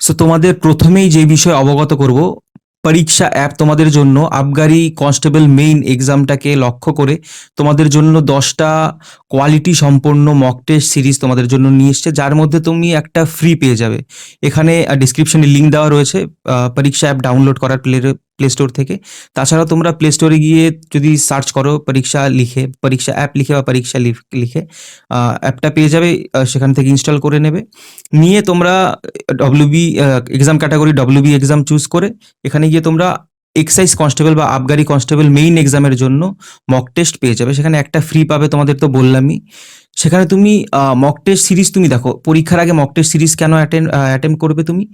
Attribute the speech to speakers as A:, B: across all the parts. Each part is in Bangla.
A: সো তোমাদের প্রথমেই যে বিষয়ে অবগত করব, পরীক্ষা অ্যাপ তোমাদের জন্য আবগারি কনস্টেবল মেইন এক্সামটাকে লক্ষ্য করে তোমাদের জন্য 10টা কোয়ালিটি সম্পন্ন মক টেস্ট সিরিজ তোমাদের জন্য নিয়ে এসছে, যার মধ্যে তুমি একটা ফ্রি পেয়ে যাবে। এখানে ডিসক্রিপশনে লিঙ্ক দেওয়া রয়েছে পরীক্ষা অ্যাপ ডাউনলোড করার প্লে স্টোর থেকে। তাছাড়াও তোমরা প্লে স্টোরে গিয়ে যদি সার্চ করো পরীক্ষা লিখে, পরীক্ষা অ্যাপ লিখে বা পরীক্ষা লিখে অ্যাপটা পেয়ে যাবে, সেখান থেকে ইনস্টল করে নেবে। নিয়ে তোমরা WB exam category WB exam choose করে এখানে গিয়ে তোমরা এক্সাইজ কনস্টেবল বা আবগারি কনস্টেবল মেইন এক্সামের জন্য মক টেস্ট পেয়ে যাবে। সেখানে একটা ফ্রি পাবে, তোমাদের তো বললামই। সেখানে তুমি মক টেস্ট সিরিজ, তুমি দেখো পরীক্ষার আগে মক টেস্ট সিরিজ কেন অ্যাটেম্প করবে তুমি?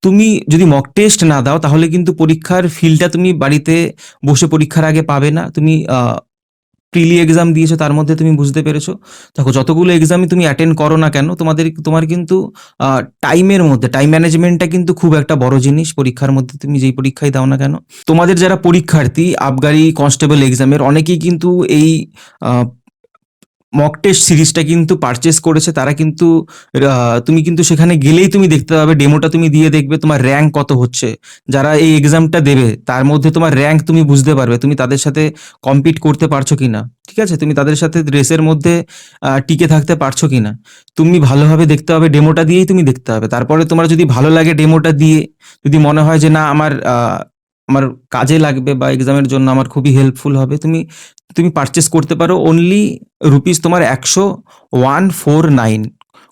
A: তুমি যদি মক টেস্ট না দাও তাহলে কিন্তু পরীক্ষার ফিলটা তুমি বাড়িতে বসে পরীক্ষার আগে পাবে না। তুমি প্রিলি এক্সাম দিয়েছো, তার মধ্যে তুমি বুঝতে পেরেছো। দেখো যতগুলো এক্সামই তুমি অ্যাটেন্ড করো না কেন, তোমার কিন্তু টাইমের মধ্যে টাইম ম্যানেজমেন্টটা কিন্তু খুব একটা বড় জিনিস পরীক্ষার মধ্যে। তুমি যেই পরীক্ষায় দাও না কেন, তোমাদের যারা পরীক্ষার্থী আবগারি কনস্টেবল এক্সামের, অনেকেই কিন্তু এই মক টেস্ট সিরিজটা কিন্তু পারচেস করেছে। তারা কিন্তু তুমি কিন্তু সেখানে গেলেই তুমি দেখতে পাবে, ডেমোটা তুমি দিয়ে দেখবে তোমার র্যাঙ্ক কত হচ্ছে। যারা এই এক্সামটা দেবে তার মধ্যে তোমার র্যাঙ্ক তুমি বুঝতে পারবে, তুমি তাদের সাথে কম্পিট করতে পারছো কিনা, ঠিক আছে? তুমি তাদের সাথে রেসের মধ্যে টিকে থাকতে পারছো কিনা, তুমি ভালোভাবে দেখতে হবে। ডেমোটা দিয়েই তুমি দেখতে হবে। তারপরে তোমার যদি ভালো লাগে ডেমোটা দিয়ে, যদি মনে হয় যে না আমার আমার কাজে লাগবে বা এক্সামের জন্য আমার খুবই হেল্পফুল হবে, তুমি তুমি পারচেস করতে পারো অনলি রুপিস তোমার 149।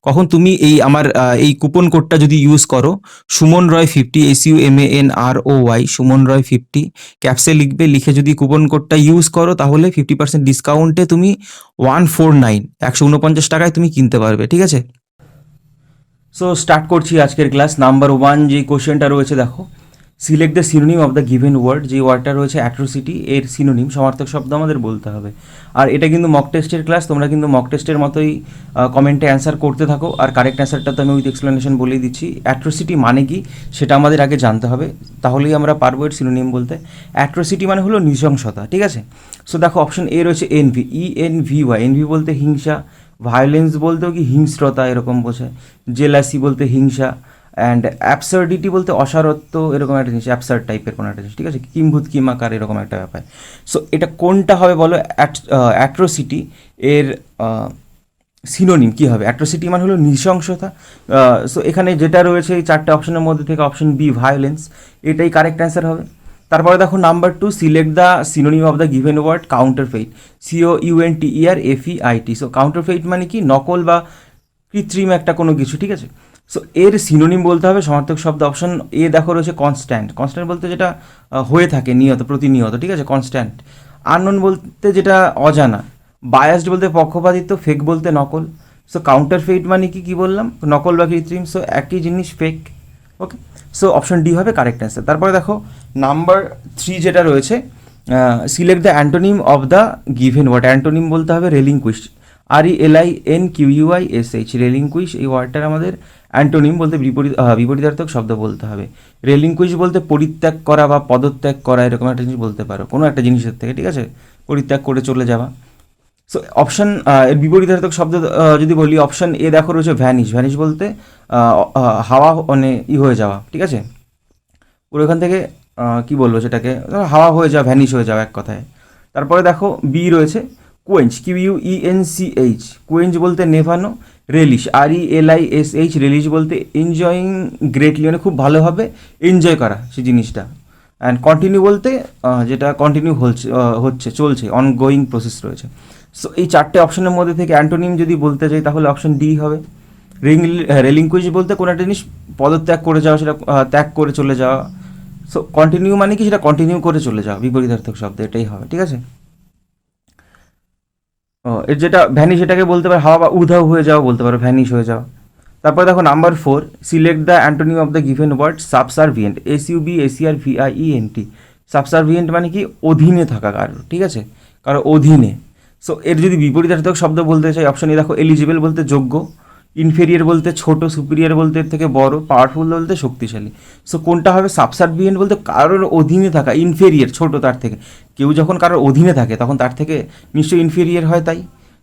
A: কখন তুমি এই আমার এই কুপন কোডটা যদি ইউজ করো, সুমন রয় 50, SUMANROY, সুমন রয় 50 ক্যাপসে লিখবে, লিখে যদি কুপন কোডটা ইউজ করো তাহলে 50% ডিসকাউন্টে তুমি 149 টাকায় তুমি কিনতে পারবে, ঠিক আছে? সো স্টার্ট করছি আজকের ক্লাস। নাম্বার 1 যে কোশ্চেনটা রয়েছে, দেখো, select the synonym of the given word. যে ওয়ার্ডটা রয়েছে অ্যাট্রোসিটি, এর সিনোনিম সমার্থক শব্দ আমাদের বলতে হবে। আর এটা কিন্তু মক টেস্টের ক্লাস, তোমরা কিন্তু মক টেস্টের মতোই কমেন্টে অ্যান্সার করতে থাকো। আর কারেক্ট অ্যান্সারটা তো আমি উইথ এক্সপ্লেনেশন বলেই দিচ্ছি। অ্যাট্রোসিটি মানে কি সেটা আমাদের আগে জানতে হবে, তাহলেই আমরা পারবো এর সিনোনিম বলতে। অ্যাট্রোসিটি মানে হলো নৃশংসতা, ঠিক আছে? সো দেখো অপশন এ রয়েছে এনভি, ENVY। এনভি বলতে হিংসা, ভায়োলেন্স বলতেও কি হিংস্রতা এরকম বোঝায়, জেলাসি বলতে হিংসা, অ্যান্ড অ্যাবসার্ডিটি বলতে অসারত্ব এরকম একটা জিনিস, অ্যাবসার্ড টাইপের কোনো একটা জিনিস, ঠিক আছে? কিম্ভূত কিমাকার এরকম একটা ব্যাপার। সো এটা কোনটা হবে বলো? অ্যাট্রোসিটি এর সিনোনিম কী হবে? অ্যাট্রোসিটি মানে হলো নৃশংসতা। সো এখানে যেটা রয়েছে এই চারটে অপশনের মধ্যে থেকে অপশন বি ভায়োলেন্স, এটাই কারেক্ট অ্যান্সার হবে। তারপরে দেখো number 2, select the synonym of the given word counterfeit, COUNTERFEIT। So counterfeit মানে কি? নকল বা কৃত্রিম একটা কোনো কিছু, ঠিক আছে? সো এর সিনোনিম বলতে হবে সমার্থক শব্দ। অপশন এ দেখো রয়েছে কনস্ট্যান্ট। কনস্ট্যান্ট বলতে যেটা হয়ে থাকে নিয়ত, প্রতিনিয়ত, ঠিক আছে? কনস্ট্যান্ট। আননোন বলতে যেটা অজানা। বায়াসড বলতে পক্ষপাতিত্ব। ফেক বলতে নকল। সো কাউন্টারফেইট মানে কি বললাম? নকল বা কৃত্রিম। সো একই জিনিস fake. Okay, so option D হবে কারেক্ট অ্যান্সার। তারপরে দেখো নাম্বার 3 যেটা রয়েছে, select the antonym of the given word. Antonym বলতে হবে রেলিংকুইশ, RELINQUISH। রেলিংকুইশ এই ওয়ার্ডটার আমাদের অ্যান্টোনিম বলতে বিপরীতার্থক শব্দ বলতে হবে। রেলিংকুইশ বলতে পরিত্যাগ করা বা পদত্যাগ করা, এরকম একটা জিনিস বলতে পারো কোনো একটা জিনিসের থেকে, ঠিক আছে? পরিত্যাগ করে চলে যাওয়া। সো অপশন এর বিপরীতার্থক শব্দ যদি বলি, অপশন এ দেখো রয়েছে ভ্যানিশ। ভ্যানিশ বলতে হাওয়া মানে হয়ে যাওয়া, ঠিক আছে? পুরো এখান থেকে কী বলবো সেটাকে, হাওয়া হয়ে যাওয়া, ভ্যানিশ হয়ে যাওয়া এক কথায়। তারপরে দেখো বি রয়েছে কোয়েঞ্চ, QUENCH। কোয়েঞ্চ বলতে নেভানো। Relish, RELISH। রেলিশ বলতে এনজয়িং গ্রেটলি, মানে খুব ভালোভাবে এনজয় করা সেই জিনিসটা। অ্যান্ড কন্টিনিউ বলতে যেটা কন্টিনিউ হচ্ছে, চলছে, অনগোয়িং প্রসেস রয়েছে। সো এই চারটে অপশনের মধ্যে থেকে অ্যান্টোনিম যদি বলতে চাই তাহলে অপশন ডি হবে। রেলিংকুইশ বলতে কোনো একটা জিনিস পদত্যাগ করে যাওয়া, সেটা ত্যাগ করে চলে যাওয়া। সো কন্টিনিউ মানে কি? সেটা কন্টিনিউ করে চলে যাওয়া, বিপরীতার্থক শব্দ, এটাই হবে, ঠিক আছে? এর যেটা ভ্যানিশ, এটাকে বলতে পারো হাওয়া বা উধাও হয়ে যাওয়া বলতে পারো, ভ্যানিশ হয়ে যাওয়া। তারপরে দেখো number 4, select the antonym of the given word subservient, SUBSERVIENT। Subservient মানে কি? অধীনে থাকা কারোর, ঠিক আছে? কারো অধীনে। সো এর যদি বিপরীতার্থক শব্দ বলতে চাই, অপশন এ দেখো এলিজিবল বলতে যোগ্য, ইনফেরিয়ার বলতে ছোট, সুপিরিয়ার বলতে এর থেকে বড়, পাওয়ারফুল বলতে শক্তিশালী। সো কোনটা হবে? সাবসার্ভিয়েন্ট বলতে কারোর অধীনে থাকা, ইনফেরিয়ার ছোট তার থেকে। কেউ যখন কারোর অধীনে থাকে তখন তার থেকে নিশ্চয়ই ইনফেরিয়ার হয়, তাই।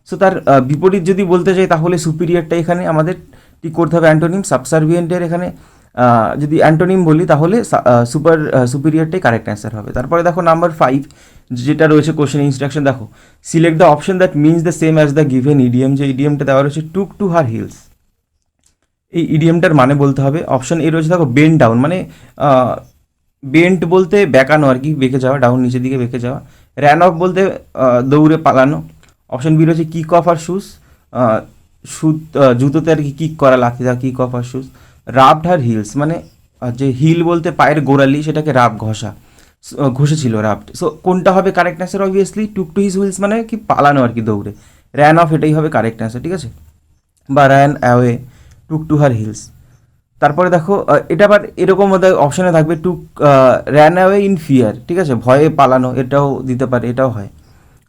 A: সো তার বিপরীত যদি বলতে চাই তাহলে সুপিরিয়ারটা এখানে আমাদের ঠিক করতে হবে অ্যান্টোনিম। সাবসার্ভিয়েন্টের এখানে যদি অ্যান্টোনিম বলি তাহলে সুপিরিয়রটাই কারেক্ট অ্যান্সার হবে। তারপরে দেখো নাম্বার 5 যেটা রয়েছে কোশ্চেন ইনস্ট্রাকশন, দেখো select the option that means the same as the given EDM. যে ইডিএমটা দেওয়া রয়েছে টুক টু হার হিলস, এই ইডিএমটার মানে বলতে হবে। অপশন এ রয়েছে দেখো বেন্ড ডাউন, মানে বেন্ট বলতে বেঁকানো আর কি, বেঁকে যাওয়া, ডাউন নিচের দিকে বেঁকে যাওয়া। র্যান অফ বলতে দৌড়ে পালানো। অপশন বি রয়েছে কিক অফ আর শুজ, জুতোতে আর কি কিক করা, লাথি দেওয়া, কিক অফ আর শুজ। রাবড আর হিলস, মানে যে হিল বলতে পায়ের গোড়ালি, সেটাকে রাব ঘষা, ঘষেছিল রাবড। সো কোনটা হবে correct answer? Obviously took to his wheels মানে কি পালানো আর কি, দৌড়ে। র্যান অফ এটাই হবে কারেক্ট অ্যান্সার, ঠিক আছে, বা ran away took to her hills. তারপরে দেখো এটা আবার এরকম অপশানে থাকবে to ran away in fear, ঠিক আছে, ভয়ে পালানো, এটাও দিতে পারে, এটাও হয়।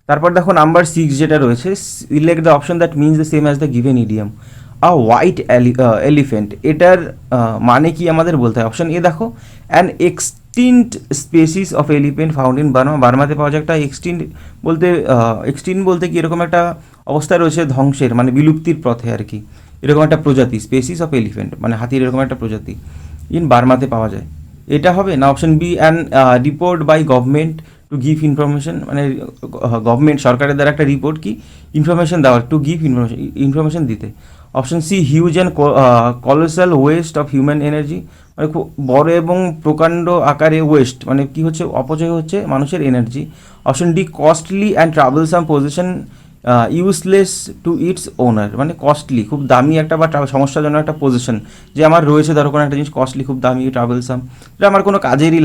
A: তারপর দেখো নাম্বার 6 যেটা রয়েছে, select the option that means the same as the given idiom. A white elephant, এটার মানে কি আমাদের বলতে হয়। অপশন এ দেখো an extinct species of elephant found in Burma. বার্মাতে পাওয়া যায় একটা এক্সটিন্ট বলতে কি এরকম একটা অবস্থায় রয়েছে ধ্বংসের, মানে বিলুপ্তির পথে আর কি, এরকম একটা প্রজাতি, স্পেসিস অফ এলিফেন্ট মানে হাতির এরকম একটা প্রজাতি ইন বার্মাতে পাওয়া যায়। এটা হবে না। Option b an report by government to give information, মানে গভর্নমেন্ট সরকারের দ্বারা একটা রিপোর্ট কি ইনফরমেশন দেওয়ার, টু গিভ ইনফরমেশন দিতে। Option c huge and colossal waste of human energy, মানে খুব বড় এবং প্রকাণ্ড আকারে ওয়েস্ট, মানে কি হচ্ছে, অপচয় হচ্ছে মানুষের energy. Option D costly and troublesome position useless to its ওনার, মানে কস্টলি, খুব দামি একটা বা সমস্যাজনক একটা পজিশন যে আমার রয়েছে, ধরো কোনো একটা জিনিস কস্টলি, খুব দামি, ট্রাভেলসাম, যেটা আমার কোনো কাজেই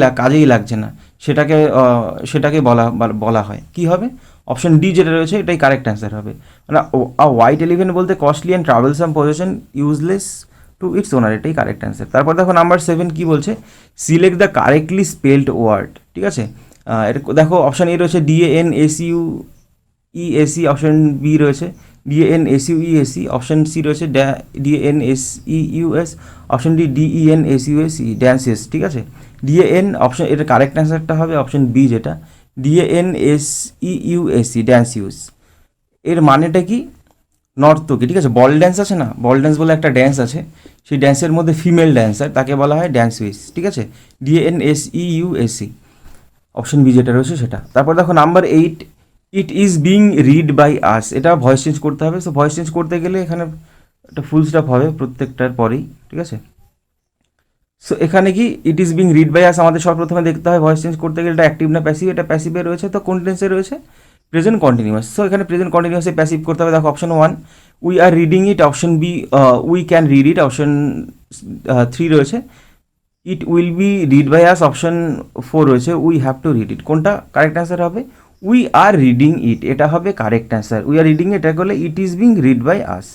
A: লাগছে না, সেটাকে বলা হয় কি হবে। অপশন ডি যেটা রয়েছে এটাই কারেক্ট অ্যান্সার হবে। মানে হোয়াইট এলিফেন্ট বলতে costly and troublesome position useless to its owner, এটাই কারেক্ট অ্যান্সার। তারপর দেখো নাম্বার 7 কি বলছে, select the correctly spelled word, ঠিক আছে। এটা দেখো অপশন এ রয়েছে DANSUEAC, অপশন বি রয়েছে DANSUEAC, অপশন সি রয়েছে DANSEUS, option d DENSUSE, danseuse, ঠিক আছে। অপশন এটার কারেক্ট অ্যান্সারটা হবে অপশন বি যেটা DANSEUSE, ড্যান্স ইউজ। এর মানেটা কি, নর্তকী, ঠিক আছে। বল ড্যান্স আছে না, বল ড্যান্স বলে একটা ড্যান্স আছে, সেই ড্যান্সের মধ্যে ফিমেল ড্যান্সার, তাকে বলা হয় ড্যান্স উইস, ঠিক আছে, DANSEUSE, অপশন বি যেটা রয়েছে সেটা। তারপর দেখো number 8, it is being read by us, এটা ভয়েস চেঞ্জ করতে হবে। সো ভয়েস চেঞ্জ করতে গেলে এখানে একটা ফুল স্টপ হবে প্রত্যেকটার পরেই, ঠিক আছে। সো এখানে কি it is being read by us, আমাদের সর্বপ্রথমে দেখতে হয় ভয়েস চেঞ্জ করতে গেলে এটা অ্যাক্টিভ না প্যাসিভ, এটা প্যাসিভে রয়েছে, তো কোন টেন্সে রয়েছে, প্রেজেন্ট কন্টিনিউয়াস। সো এখানে প্রেজেন্ট কন্টিনিউয়াসে প্যাসিভ করতে হবে। দেখো option 1 we are reading it, option b we can read it, option 3 রয়েছে it will be read by us, option 4 রয়েছে we have to read it. কোনটা কারেক্ট অ্যান্সার হবে, উই আর রিডিং ইট, এটা হবে correct answer. We are reading এটা করলে it is being read by us.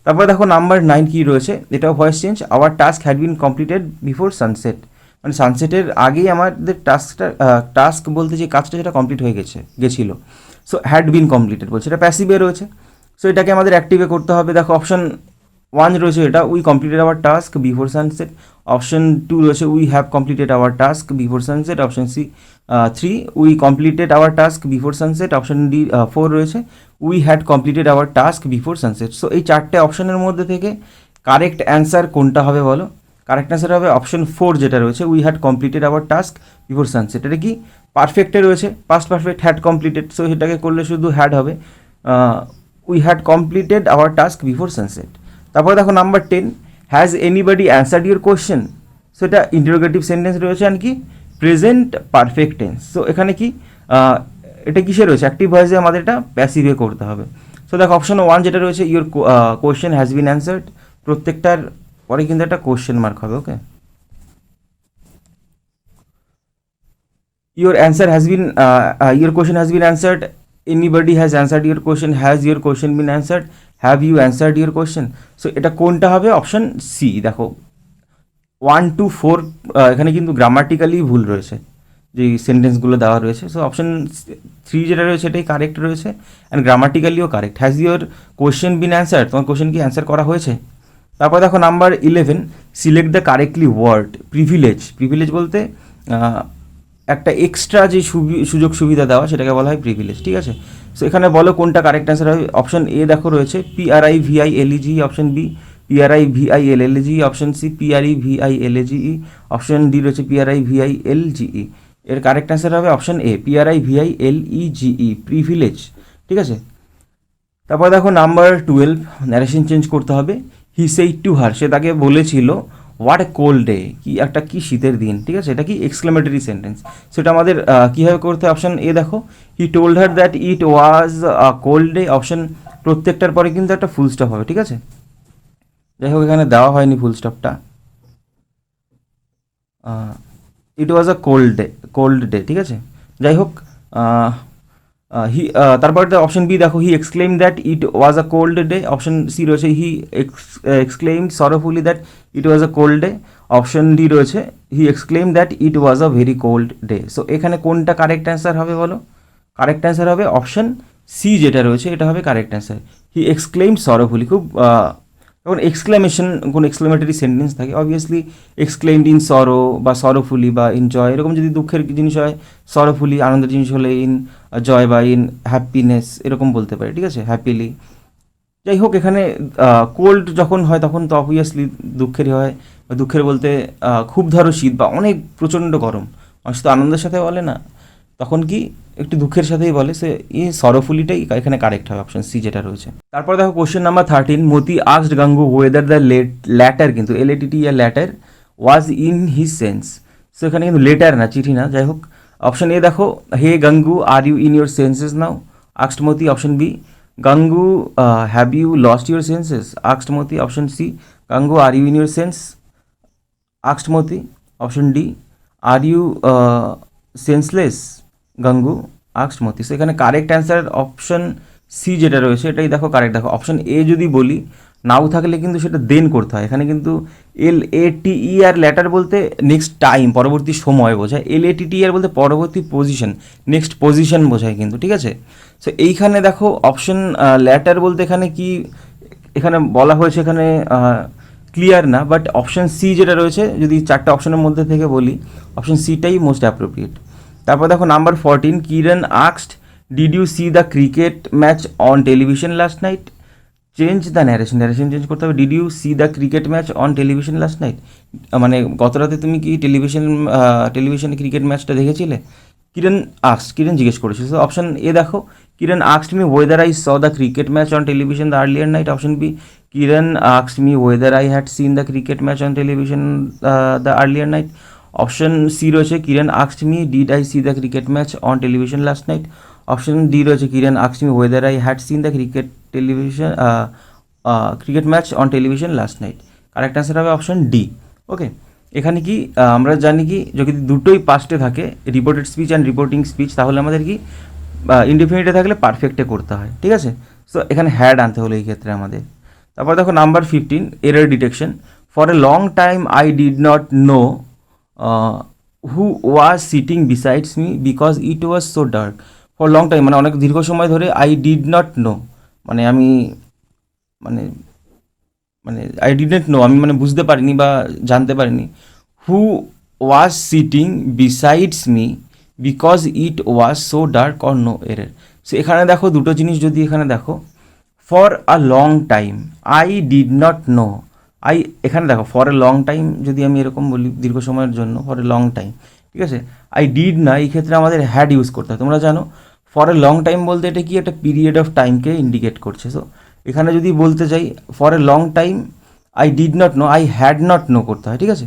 A: তারপর দেখো নাম্বার 9 কী রয়েছে, এটাও voice change. Our task had been completed before sunset, মানে সানসেটের আগেই আমাদের টাস্ক বলতে যে কাজটা সেটা কমপ্লিট হয়ে গেছিলো। সো হ্যাড বিন কমপ্লিটেড বলছে, এটা প্যাসিভে রয়েছে, সো এটাকে আমাদের অ্যাক্টিভে করতে হবে। দেখো অপশন 1 রয়েছে এটা we completed our task before sunset, option 2 রয়েছে we have completed our task before sunset, option c 3 we completed our task before sunset, option d 4 রয়েছে we had completed our task before sunset. So এই চারটে অপশনের মধ্যে থেকে কারেক্ট অ্যান্সার কোনটা হবে বলো, কারেক্ট অ্যান্সার হবে অপশন 4 যেটা রয়েছে we had completed our task before sunset. এটা কি পারফেক্টে রয়েছে, past perfect, had completed, so সেটাকে করলে শুধু হ্যাড হবে, we had completed our task before sunset. তারপরে দেখো number 10, has anybody answered your question, so এটা ইন্টারোগেটিভ সেন্টেন্স রয়েছে আর কি প্রেজেন্ট পারফেক্ট টেন্স। সো এখানে কি এটা কিসে রয়েছে, অ্যাক্টিভ ভয়েসে আমাদের এটা প্যাসিভে করতে হবে। সো দেখো অপশন 1 যেটা রয়েছে your question has been answered, প্রত্যেকটার পরে কিন্তু একটা কোয়েশ্চেন মার্ক হবে, ওকে। Your answer has been your question has been answered, anybody has answered your question, has your question been answered, have you answered your question। So এটা কোনটা হবে, অপশন সি। দেখো 1 to 4 এখানে কিন্তু গ্রামাটিক্যালি ভুল রয়েছে, যে সেন্টেন্সগুলো দেওয়া রয়েছে। সো অপশন 3 যেটা রয়েছে এটাই কারেক্ট রয়েছে অ্যান্ড গ্রামাটিক্যালিও correct. Has your question been answered, তোমার কোয়েশ্চেন কি অ্যান্সার করা হয়েছে। তারপর দেখো number 11, select the correctly word privilege বলতে একটা এক্সট্রা যে সুযোগ সুবিধা দেওয়া সেটাকে বলা হয় প্রিভিলেজ, ঠিক আছে। সো এখানে বলো কোনটা কারেক্ট অ্যান্সার হবে। অপশন এ দেখো রয়েছে PRIVILEG, option b PRIVILLGE, option c PREVILAGE, option D রয়েছে PRIVILGE। এর কারেক্ট অ্যান্সার হবে অপশন এ PRIVILEGE, প্রিভিলেজ। ঠিক আছে, তারপর দেখো নাম্বার 12, ন্যারেশন চেঞ্জ করতে হবে। হি সেইড টু হার, সে তাকে বলেছিল হোয়াট এ কোল্ড ডে, কি শীতের দিন। ঠিক আছে, এটা কি এক্সক্লেমেটরি সেন্টেন্স, সেটা আমাদের কীভাবে করতে হয়। অপশন এ দেখো, he told her that it was a cold day, option প্রত্যেকটার পরে কিন্তু একটা ফুল স্টপ হবে। ঠিক আছে, যাই হোক এখানে দেওয়া হয়নি ফুল স্টপটা। ইট ওয়াজ আ কোল্ড ডে। ঠিক আছে, যাই হোক হি তারপর অপশন বি দেখো, he exclaim that it was a cold day, option C রয়েছে he exclaim sorrowfully that it was a cold day, option D রয়েছে he exclaim that it was a very cold day. So এখানে কোনটা কারেক্ট অ্যান্সার হবে বলো? কারেক্ট অ্যান্সার হবে অপশন সি, যেটা রয়েছে এটা হবে কারেক্ট অ্যান্সার। হি এক্সক্লেইম সরোফুলি, খুব যখন এক্সক্লেমেশন, কোনো এক্সক্লেমেটরি সেন্টেন্স থাকে, অবভিয়াসলি এক্সক্লেইমড ইন সরো বা সরোফুলি বা ইন জয়, এরকম যদি দুঃখের জিনিস হয় সরোফুলি, আনন্দের জিনিস হলে ইন জয় বা ইন হ্যাপিনেস এরকম বলতে পারে। ঠিক আছে, হ্যাপিলি। যাই হোক এখানে কোল্ড যখন হয় তখন তো অবভিয়াসলি দুঃখেরই হয়, বা দুঃখের বলতে খুব ধরো শীত বা অনেক প্রচণ্ড গরম, মানুষ তো আনন্দের সাথে বলে না, তখন কি একটু দুঃখের সাথেই বলে। সে এই সরোফুলিটাই এখানে কারেক্ট হবে, অপশন সি যেটা রয়েছে। তারপর দেখো question number 13, Moti asked Gangu whether the latter, কিন্তু LATT আর latter was in his sense. So এখানে কিন্তু লেটার না, চিঠি না। যাই হোক অপশন এ দেখো, hey Gangu are you in your senses now, asked Moti. Option B, Gangu have you lost your senses, asked Moti. Option C, Gangu are you in your sense, asked Moti. Option D, are you senseless, Gangu asked Moti. So এখানে কারেক্ট অ্যান্সার অপশন সি যেটা রয়েছে এটাই দেখো কারেক্ট। দেখো অপশন এ যদি বলি নাও থাকলে কিন্তু সেটা দেন করতে হয়, এখানে কিন্তু LATE আর ল্যাটার বলতে নেক্সট টাইম, পরবর্তী সময় বোঝায়, LATT আর বলতে পরবর্তী পজিশন, নেক্সট পজিশন বোঝায় কিন্তু। ঠিক আছে, সো এইখানে দেখো অপশন ল্যাটার বলতে এখানে কি এখানে বলা হয়েছে, এখানে ক্লিয়ার না, বাট অপশন সি যেটা রয়েছে যদি চারটা অপশনের মধ্যে থেকে বলি অপশন সিটাই মোস্ট অ্যাপ্রোপ্রিয়েট। তারপর দেখো number 14, Kiran asked did you see the cricket match on television last night, change the narration, narration change করতে হবে। Did you see the cricket match on television last night, মানে গত রাতে তুমি কি টেলিভিশনে ক্রিকেট ম্যাচটা দেখেছিলে? কিরণ জিজ্ঞেস করেছিল। সো অপশন এ দেখো, Kiran asked me whether I saw the cricket match on television the earlier night, option B, Kiran asked me whether I had seen the cricket match on television the earlier night, option C রয়েছে Kiran asked me did I see the cricket match on television last night, option D রয়েছে Kiran asked me whether I had seen the cricket match on television last night. Correct answer হবে অপশন ডি। ওকে, এখানে কি আমরা জানি কি যদি দুটোই পাস্টে থাকে, reported speech and reporting speech, তাহলে আমাদের কি ইনডিফিনিটে থাকলে পারফেক্টে করতে হয়। ঠিক আছে, সো এখানে হ্যাড আনতে হলো এই ক্ষেত্রে আমাদের। তারপর দেখো number 15, error detection. For a long time I did not know who was sitting besides me because it was so dark. For long time মানে অনেক দীর্ঘ সময় ধরে, আই ডিড নট নো মানে আমি মানে মানে আই ডিডন্ট নো আমি মানে বুঝতে পারিনি বা জানতে পারিনি, who was sitting besides me because it was so dark or no error. So এখানে দেখো দুটো জিনিস যদি এখানে দেখো, for a long time I did not know, এখানে দেখো ফর এ লং টাইম যদি আমি এরকম বলি দীর্ঘ সময়ের জন্য, ফর এ লং টাইম, ঠিক আছে, আই ডিড না, এই ক্ষেত্রে আমাদের হ্যাড ইউজ করতে হয়। তোমরা জানো ফর এ লং টাইম বলতে এটা কি একটা পিরিয়ড অফ টাইমকে ইন্ডিকেট করছে। সো এখানে যদি বলতে চাই for a long time I did not know, I had not know করতে হয়। ঠিক আছে,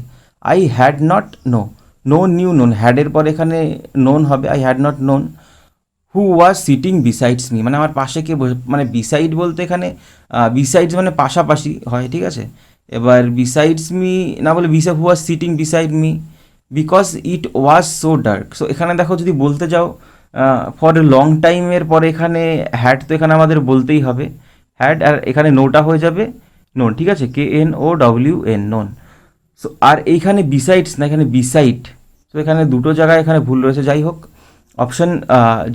A: I had not know, know knew known, হ্যাডের পর এখানে নোন হবে, I had not known who was sitting besides me, মানে আমার পাশে কে বসে, মানে বিসাইড বলতে এখানে বিসাইডস মানে পাশাপাশি হয়। ঠিক আছে, এবার বিসাইডস মি না বলে who was sitting beside me because it was so dark. So এখানে দেখো যদি বলতে যাও ফর এ লং টাইমের পরে এখানে হ্যাড, তো এখানে আমাদের বলতেই হবে হ্যাড, আর এখানে নোটা হয়ে যাবে নোন। ঠিক আছে, KNOWN, নোন। সো আর এইখানে বিসাইডস না, এখানে বিসাইড। তো এখানে দুটো জায়গায় এখানে ভুল রয়েছে। যাই হোক অপশন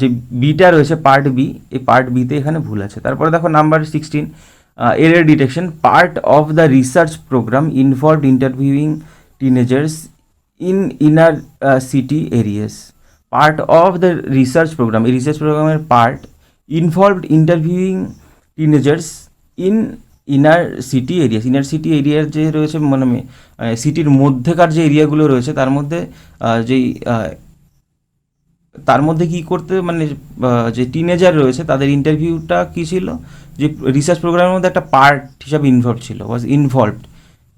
A: যে বিটা রয়েছে পার্ট বি, এই পার্ট বিতে এখানে ভুল আছে। তারপরে দেখো number 16, error detection. Part of the research program involved interviewing teenagers in inner city areas. Part of the research program, এই রিসার্চ প্রোগ্রামের part involved interviewing teenagers in inner city এরিয়ার যে রয়েছে মানে সিটির মধ্যেকার যে এরিয়াগুলো রয়েছে তার মধ্যে যেই তার মধ্যে কি করতে মানে যে টিনেজার রয়েছে তাদের ইন্টারভিউটা কী ছিল, যে রিসার্চ প্রোগ্রামের মধ্যে একটা পার্ট হিসাবে ইনভলভ ছিল, ওয়াজ ইনভলভড।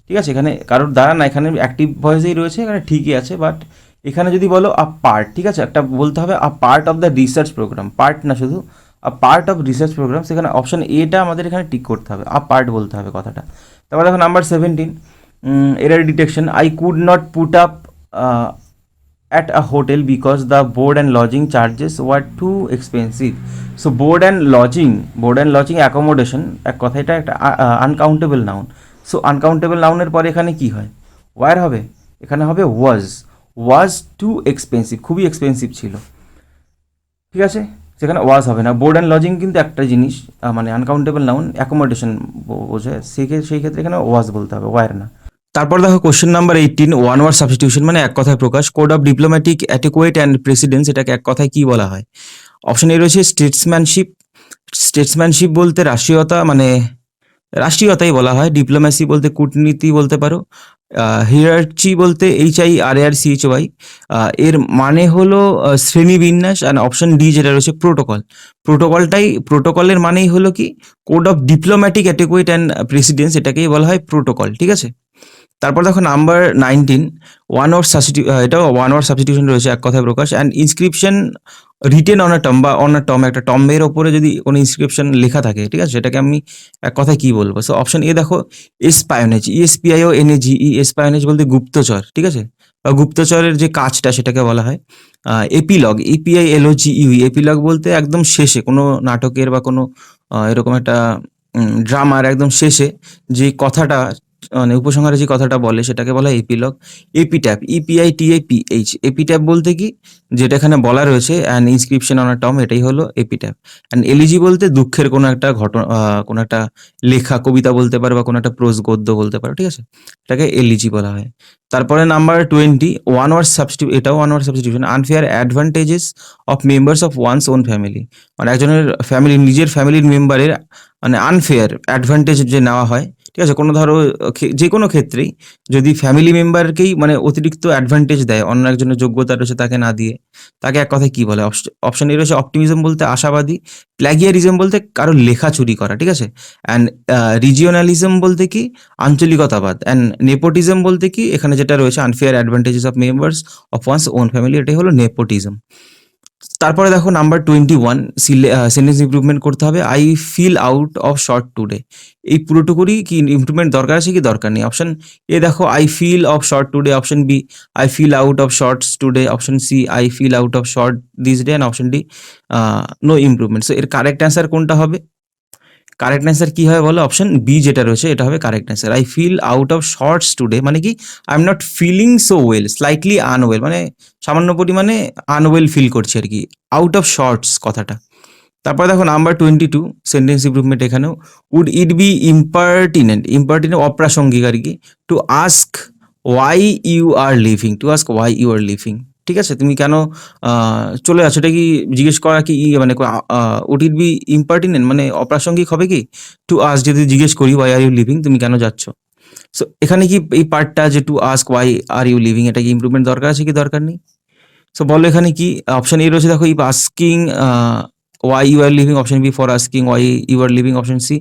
A: ঠিক আছে, এখানে কারোর দ্বারা না, এখানে অ্যাক্টিভ ভয়েসেই রয়েছে, এখানে ঠিকই আছে, বাট এখানে যদি বলো আ পার্ট, ঠিক আছে, একটা বলতে হবে a part of the research program, part না শুধু a part of research program, সেখানে অপশন এটা আমাদের এখানে টিক করতে হবে, আ পার্ট বলতে হবে কথাটা। তারপর দেখো number 17, error detection. I could not put up at a hotel because the board and lodging charges were too expensive. So board and lodging accommodation এক কথা, এটা একটা আনকাউন্টেবল নাউন। সো আনকাউন্টেবল নাউনের পরে এখানে কি হয়, ওয়ার হবে, এখানে হবে ওয়াজ টু এক্সপেন্সিভ, খুবই এক্সপেন্সিভ ছিল। ঠিক আছে, সেখানে ওয়াজ হবে না। বোর্ড অ্যান্ড লজিং কিন্তু একটা জিনিস, মানে আনকাউন্টেবল নাউন, অ্যাকোমোডেশন বোঝায়, সেই ক্ষেত্রে এখানে ওয়াজ বলতে হবে, ওয়ার না। তারপর দেখো question number 18, one word substitution মানে এক কথায় প্রকাশ। Code of diplomatic etiquette and precedence, এটাকে এক কথায় কি বলা হয়? অপশন এ রয়েছে স্টেটসম্যানশিপ বলতে রাষ্ট্রীয়তা, মানে রাষ্ট্রীয়তাই বলা হয়। ডিপ্লোম্যাসি বলতে কূটনীতি বলতে পারো। হিয়ারচি বলতে HIRARCHY, এর মানে হলো শ্রেণীবিন্যাস। অ্যান্ড অপশন ডি যেটা রয়েছে প্রোটোকলের মানেই হলো কি code of diplomatic etiquette and precedence, এটাকেই বলা হয় প্রোটোকল। ঠিক আছে, তারপর দেখো নাম্বার 19, এটাও ওয়ান ওয়ার্ড সাবস্টিটিউশন রয়েছে, এক কথায় প্রকাশ। And inscription written on a tomb বা অন আ টম্ব, একটা টম্বের ওপরে যদি কোনো ইনস্ক্রিপশন লেখা থাকে, ঠিক আছে, সেটাকে আমি এক কথায় কি বলবো? সো অপশন এ দেখো এসপায়োনেজ, ESPIONAGE, এসপায়োনেজ বলতে গুপ্তচর, ঠিক আছে, বা গুপ্তচরের যে কাজটা সেটাকে বলা হয়। এপিলগ, EPILOGE, এপিলগ বলতে একদম শেষে কোনো নাটকের বা কোনো এরকম একটা ড্রামার একদম শেষে যে কথাটা, মানে উপসংহারে যে কথাটা বলে সেটাকে বলা হয় এপিলগ। এপিট্যাপ, EPITAPH, এপিট্যাপ বলতে কি যেটা এখানে বলা রয়েছে an inscription on a Tom, এটাই হলো এপিট্যাপ। অ্যান্ড এলিজি বলতে দুঃখের কোনো একটা ঘটনা, কোনো একটা লেখা, কবিতা বলতে পারো বা কোনো একটা প্রোজ গদ্য বলতে পারো, ঠিক আছে, এটাকে এলিজি বলা হয়। তারপরে নাম্বার 20, এটাও one word substitution. Unfair advantages of members of one's own family, মানে একজনের নিজের ফ্যামিলির মেম্বারের মানে আনফেয়ার অ্যাডভান্টেজ যে নেওয়া হয়, ঠিক আছে, কোনো ধরো যে কোনো ক্ষেত্রেই যদি ফ্যামিলি মেম্বারকেই মানে অতিরিক্ত অ্যাডভান্টেজ দেয়, অন্য একজনের যোগ্যতা রয়েছে তাকে না দিয়ে, তাকে এক কথায় কি বলে? অপশন এ রয়েছে অপটিমিজম বলতে আশাবাদী, প্ল্যাগিয়ারিজম বলতে কারোর লেখা চুরি করা, ঠিক আছে, অ্যান্ড রিজিওনালিজম বলতে কি আঞ্চলিকতাবাদ, অ্যান্ড নেপোটিজম বলতে কি এখানে যেটা রয়েছে unfair advantages of members of one's own family, এটাই হলো নেপোটিজম। তারপরে দেখো নাম্বার 21, সেন্টেন্স ইমপ্রুভমেন্ট করতে হবে। I feel out of short today, এই পুরোটুকুরই কি ইমপ্রুভমেন্ট দরকার আছে কি দরকার নেই? অপশন এ দেখো I feel of short today, option b I feel out of shorts today, option c I feel out of short this day, and option D no improvement. So এর কারেক্ট অ্যান্সার কোনটা হবে? কারেক্ট অ্যান্সার কি হবে বলো? অপশন বি যেটা রয়েছে এটা হবে correct answer. I feel out of shorts today মানে কি I am not feeling so well, slightly unwell, মানে সামান্য পরিমাণে আনওয়েল ফিল করছি আর কি, আউট অফ শর্টস কথাটা। তারপরে দেখো নাম্বার 22, সেন্টেন্স ইমপ্রুভমেন্ট এখানেও উড ইট বি ইম্পার্টিনেন্ট অপ্রাসঙ্গিক আর কি, to ask why you are living, ঠিক আছে, তুমি কেন চলে যাচ্ছ, এটা কি জিজ্ঞেস করা কি মানে উড ইট বি ইম্পার্টিনেন্ট মানে অপ্রাসঙ্গিক হবে কি? টু আস্ক যদি জিজ্ঞেস করি ওয়াই আর ইউ লিভিং, তুমি কেন যাচ্ছ? সো এখানে কি এই পার্টটা যে to ask why are you living, এটা কি ইমপ্রুভমেন্ট দরকার আছে কি দরকার নেই? সো বলো এখানে কি? অপশন এ রয়েছে দেখো if asking why you are living, option b for asking why you are living, option c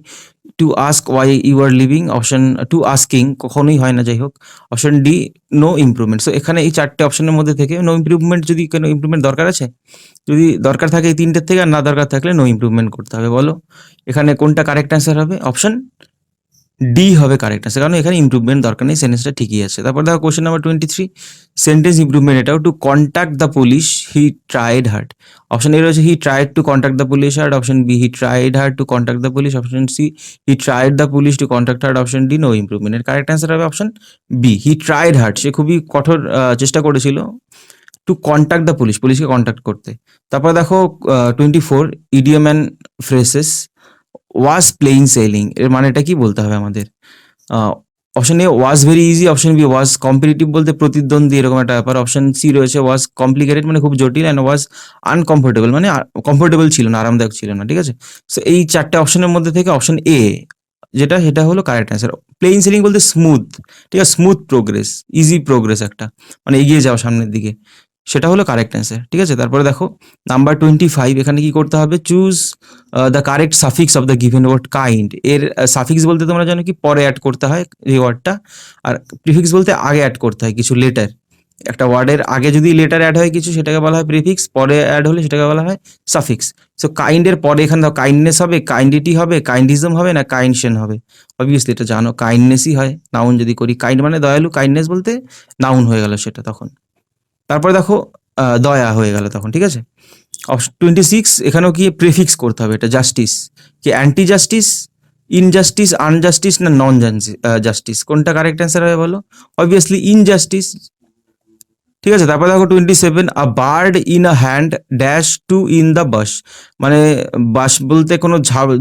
A: to ask why you are living, option to asking কখনোই হয় না, যাই হোক, option D no improvement. So এখানে এই চারটে অপশনের মধ্যে থেকে নো ইমপ্রুভমেন্ট, যদি কোনো ইমপ্রুভমেন্ট দরকার আছে, যদি দরকার থাকে এই তিনটের থেকে, আর না দরকার থাকলে নো ইমপ্রুভমেন্ট করতে হবে। বলো এখানে কোনটা কারেক্ট অ্যান্সার হবে? অপশন ডি হবে কারেক্ট আছে, কারণ এখানে ইমপ্রুভমেন্ট দরকার নেই, সেন্টেন্সটা ঠিকই আছে। তারপর দেখো কোশ্চেন নাম্বার 23, সেন্টেন্স ইমপ্রুভমেন্ট, এটাও to contact the police he tried hard. Option এ রয়েছে he tried to contact the police hard, option B he tried hard to contact the police, option C he tried the police to contact hard, option D no improvement. এর কারেক্ট অ্যান্সার হবে option B he tried hard, সে খুবই কঠোর চেষ্টা করেছিল টু কন্ট্যাক্ট দ্য পুলিশকে কন্ট্যাক্ট করতে। তারপর দেখো 24, idiom and phrases, was plain sailing, এর মানেটা কি বলতে হবে আমাদের? Option a was very easy, option b was competitive বলতে প্রতিদ্বন্দ্বী এরকম একটা ব্যাপার, অপশন সি রয়েছে ওয়াজ কমপ্লিকেটেড মানে খুব জটিল, অ্যান্ড ওয়াজ আনকমফোর্টেবল মানে কমফোর্টেবল ছিল না, আরামদায়ক ছিল না, ঠিক আছে। সো এই চারটে অপশনের মধ্যে থেকে অপশন এ যেটা সেটা হলো কারেক্ট অ্যান্সার। প্লেইন সেলিং বলতে স্মুথ, ঠিক আছে, স্মুথ প্রোগ্রেস, ইজি প্রোগ্রেস একটা, মানে এগিয়ে যাওয়া সামনের দিকে, সেটা হলো কারেক্ট অ্যান্সার, ঠিক আছে। তারপরে দেখো নাম্বার 25, এখানে কি করতে হবে, choose the correct suffix of the given word kind. এর সাফিক্স বলতে তোমরা জানো কি পরে অ্যাড করতে হয় এই ওয়ার্ডটা, আর প্রিফিক্স বলতে আগে অ্যাড করতে হয় কিছু লেটার। একটা ওয়ার্ডের আগে যদি লেটার অ্যাড হয় কিছু, সেটাকে বলা হয় প্রিফিক্স, পরে অ্যাড হলে সেটাকে বলা হয় সাফিক্স। সো কাইন্ডের পরে এখানে দাও কাইন্ডনেস হবে, কাইন্ডিটি হবে, কাইন্ডিজম হবে, না কাইন্ডশেন হবে। অবভিয়াসলি এটা জানো কাইন্ডনেসই হয়, নাউন যদি করি, কাইন্ড মানে দয়ালু, কাইন্ডনেস বলতে নাউন হয়ে গেল সেটা তখন। তারপরে দেখো দয়া হয়ে গেল তখন, ঠিক আছে। অপশন 26, এখানেও কি প্রিফিক্স করতে হবে, এটা জাস্টিস, কি অ্যান্টি জাস্টিস, ইনজাস্টিস, আনজাস্টিস, না নন জাস্টিস, কোনটা কারেক্ট অ্যান্সার হবে বলো? অবভিয়াসলি ইনজাস্টিস, ঠিক আছে। তারপর দেখো 27, a bird in a hand dash two in the bush, মানে বাস বলতে কোনো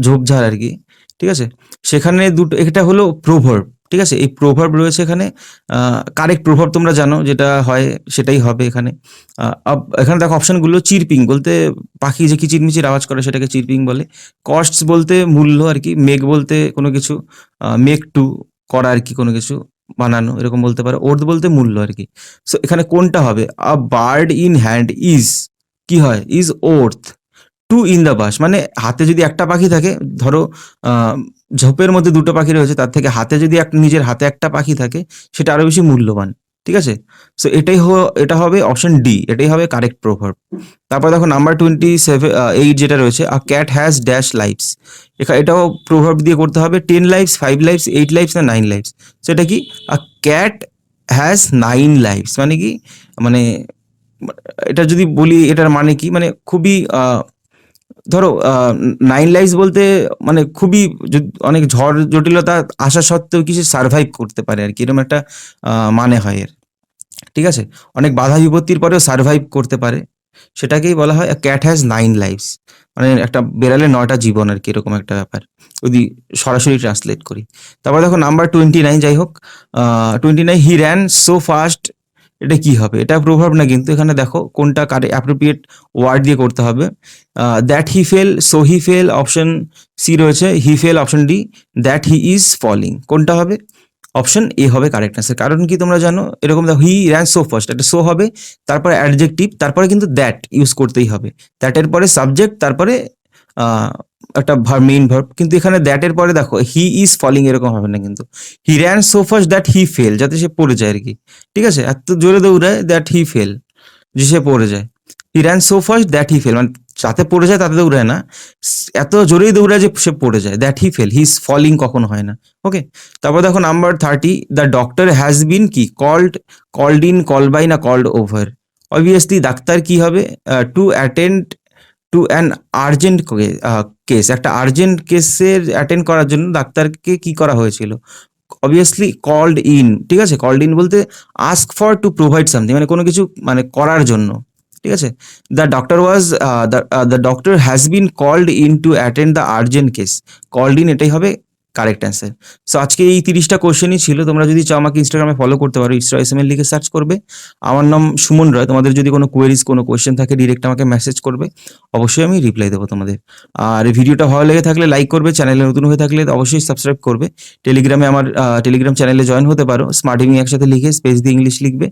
A: ঝোপঝাড় আর কি, ঠিক আছে। সেখানে দুটো, এটা হলো প্রোভার্ব, ঠিক আছে, এই প্রোভার্ব রয়েছে এখানে। কারেক্ট প্রোভার্ব তোমরা জানো যেটা হয় সেটাই হবে এখানে। এখানে দেখো অপশনগুলো, চিরপিং বলতে পাখি যে কিচিরমিচির আওয়াজ করে সেটাকে চিরপিং বলে, কস্টস বলতে মূল্য আর কি, মেক বলতে কোনো কিছু, মেক টু করা আর কি, কোনো কিছু বানানো এরকম বলতে পারো, ওর্থ বলতে মূল্য আর কি। সো এখানে কোনটা হবে, a bird in hand is কি হয়, is worth two in the bush, মানে হাতে যদি একটা পাখি থাকে, ধরো আহ, ঝোপের মধ্যে দুটো পাখি রয়েছে, তার থেকে হাতে যদি নিজের হাতে একটা পাখি থাকে, সেটা আরো বেশি মূল্যবান, ঠিক আছে। সো এটা হবে অপশন ডি, এটাই হবে কারেক্ট প্রভার্ব। তারপর দেখো নাম্বার 27, যেটা রয়েছে, আ ক্যাট হ্যাজ ড্যাশ লাইভস, এটাও প্রভার্ব দিয়ে করতে হবে, 10 লাইভস, 5 লাইভস, 8 লাইভস, না 9 লাইভস। সেটা কি, আ ক্যাট হ্যাজ 9 লাইভস, মানে কি, মানে এটা যদি বলি এটার মানে কি, মানে খুবই ধরো 9 লাইভস বলতে মানে খুবই অনেক ঝড় জটিলতা আসা সত্ত্বেও কি সে সার্ভাইভ করতে পারে আর কি, এরকম একটা মানে হয় এর, ঠিক আছে। অনেক বাধা বিপত্তির পরেও সার্ভাইভ করতে পারে, সেটাকেই বলা হয় ক্যাট হ্যাজ 9 লাইভস, মানে একটা বেড়ালের 9টা জীবন আর কি, এরকম একটা ব্যাপার যদি সরাসরি ট্রান্সলেট করি। তারপর দেখো নাম্বার 29, যাই হোক 29, হি র্যান সো ফাস্ট, এটা কি হবে, এটা প্রভাব না কিন্তু, এখানে দেখো কোনটা অ্যাপ্রোপ্রিয়েট ওয়ার্ড দিয়ে করতে হবে। That he fell, so he fell, option C রয়েছে, he fell, option D, that he is falling, কোনটা হবে? অপশন এ হবে কারেক্ট আনসার। কারণ কি তোমরা জানো, এরকম দেখো হি র্যান সো ফার্স্ট, একটা সো হবে, তারপরে অ্যাডজেক্টিভ, তারপরে কিন্তু দ্যাট ইউজ করতেই হবে, দ্যাটের পরে সাবজেক্ট, তারপরে একটা মেইন ভার্ব, কিন্তু এখানে দ্যাটের পরে দেখো হি ইজ ফলিং এরকম হবে না কিন্তু, he ran so first that he fail, যাতে সে পড়ে যায় আর কি, ঠিক আছে, এত জোরে দৌড়ায় দ্যাট হি ফেল, যে সে পড়ে যায়। He ran so first that he fail, মানে যাতে পড়ে যায় তাতে দৌড়ায় না, এত জোরেই দৌড়ায় যে সে পড়ে যায়, that he fell, he is falling কখনো হয় না, ওকে। তারপর দেখো number 30, the doctor has been কি কল্ড ইন, কল বাই, না কল্ড ওভার। অবভিয়াসলি ডাক্তার কি হবে, to attend to an urgent case, একটা আর্জেন্ট কেসের অ্যাটেন্ড করার জন্য ডাক্তারকে কি করা হয়েছিল, অবভিয়াসলি কল্ড ইন, ঠিক আছে। কল্ড ইন বলতে ask for to provide something, মানে কোনো কিছু মানে করার জন্য, ঠিক আছে। The doctor has been called in to attend the urgent case, called in, এটাই হবে কারেক্ট অ্যান্সার। সো আজকে এই 30টা কোশ্চেনই ছিল। তোমরা যদি চাও আমাকে ইনস্টাগ্রামে ফলো করতে পারো, ইসরা লিখে সার্চ করবে, আমার নাম সুমন রয়। তোমাদের যদি কোনো কোয়েরিজ, কোনো কোশ্চেন থাকে, ডিরেক্ট আমাকে মেসেজ করবে, অবশ্যই আমি রিপ্লাই দেবো তোমাদের। আর এই ভিডিওটা ভালো লেগে থাকলে লাইক করবে, চ্যানেলে নতুন হয়ে থাকলে অবশ্যই সাবস্ক্রাইব করবে। টেলিগ্রামে আমার টেলিগ্রাম চ্যানেলে জয়েন হতে পারো, স্মার্ট ইভিনিং একসাথে লিখে স্পেস দিয়ে ইংলিশ লিখবে,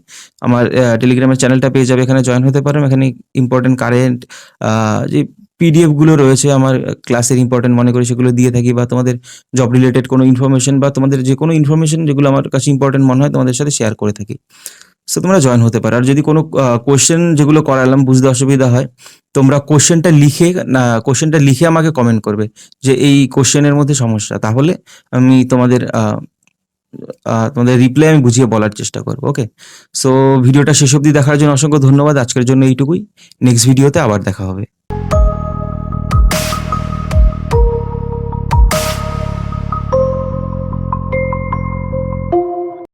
A: আমার টেলিগ্রামের চ্যানেলটা পেয়ে যাবে, এখানে জয়েন হতে পারো। এখানে ইম্পর্টেন্ট কারেন্ট যে পিডিএফ গুলো রয়েছে আমার ক্লাসের ইম্পর্টেন্ট মনে করি সেগুলো দিয়ে থাকি, বা তোমাদের জব রিলেটেড কোনো ইনফরমেশন বা তোমাদের যে কোনো ইনফরমেশন যেগুলো আমার কাছে ইম্পর্টেন্ট মনে হয় তোমাদের সাথে শেয়ার করে থাকি। সো তোমরা জয়েন হতে পারো। আর যদি কোনো কোশ্চেন যেগুলো করালাম বুঝতে অসুবিধা হয়, তোমরা কোশ্চেনটা লিখে আমাকে কমেন্ট করবে যে এই কোশ্চেনের মধ্যে সমস্যা, তাহলে আমি তোমাদের রিপ্লাই আমি বুঝিয়ে বলার চেষ্টা করবো, ওকে। সো ভিডিওটা শেষ অবধি দেখার জন্য অসংখ্য ধন্যবাদ। আজকের জন্য এইটুকুই, নেক্সট ভিডিওতে আবার দেখা হবে।